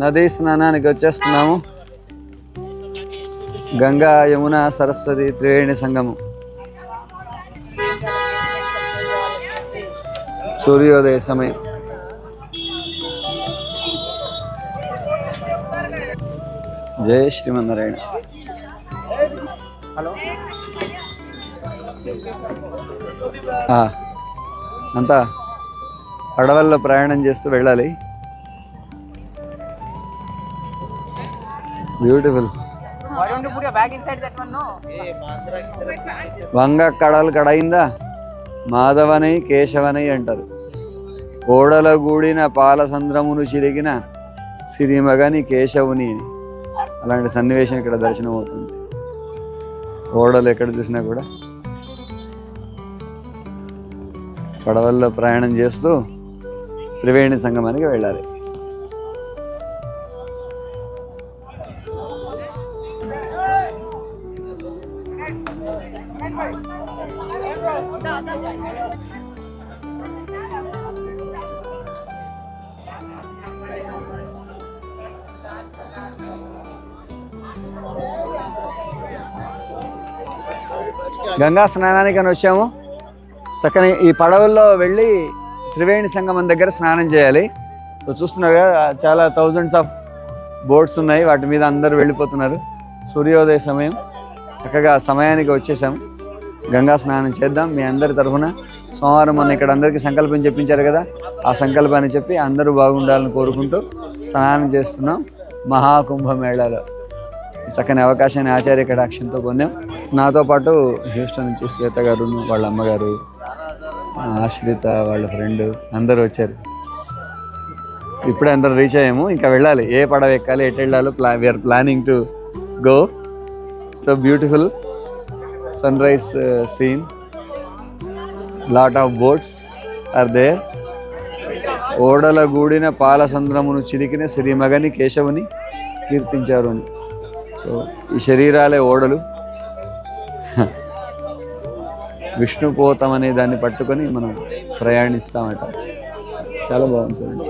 నదీ స్నానానికి వచ్చేస్తున్నాము. గంగా యమున సరస్వతి త్రివేణి సంగమం. సూర్యోదయ సమయం. జై శ్రీమన్నారాయణ. అంతా పడవల్లో ప్రయాణం చేస్తూ వెళ్ళాలి. బ్యూటిఫుల్. వంగ కడలు కడయిందా మాధవనై కేశవనై అంటారు. ఓడల గూడిన పాలసంద్రమును చిరిగిన సిరిమగని కేశవుని. అలాంటి సన్నివేశం ఇక్కడ దర్శనం అవుతుంది. ఓడలు ఎక్కడ చూసినా కూడా పడవల్లో ప్రయాణం చేస్తూ త్రివేణి సంగమానికి వెళ్ళాలి. గంగా స్నానానికి అని వచ్చాము. చక్కని ఈ పడవల్లో వెళ్ళి త్రివేణి సంగమం దగ్గర స్నానం చేయాలి. సో చూస్తున్నారు కదా, చాలా థౌజండ్స్ ఆఫ్ బోట్స్ ఉన్నాయి. వాటి మీద అందరూ వెళ్ళిపోతున్నారు. సూర్యోదయ సమయం. చక్కగా సమయానికి వచ్చేసాము. గంగా స్నానం చేద్దాం. మీ అందరి తరఫున సోమవారం మొన్న ఇక్కడ అందరికీ సంకల్పం చెప్పించారు కదా, ఆ సంకల్పాన్ని చెప్పి అందరూ బాగుండాలని కోరుకుంటూ స్నానం చేస్తున్నాం మహాకుంభమేళాలో. చక్కని అవకాశాన్ని ఆచార్య కటాక్షంతో పొందాం. నాతో పాటు హ్యూస్టన్ నుంచి శ్వేత గారు, వాళ్ళ అమ్మగారు, ఆశ్రిత వాళ్ళ ఫ్రెండ్ అందరూ వచ్చారు. ఇప్పుడే అందరూ రీచ్ అయ్యాము. ఇంకా వెళ్ళాలి. ఏ పడవ ఎక్కాలి, ఎటు వెళ్ళాలో we are planning to go. So beautiful sunrise scene. Lot of boats are there. ఓడల గూడిన పాలసంద్రమును చిరికిన సిరిమగని కేశవుని కీర్తించారు అని. సో ఈ శరీరాలే ఓడలు. విష్ణుపోతం అనే దాన్ని పట్టుకొని మనం ప్రయాణిస్తామట. చాలా బాగుంటుంది.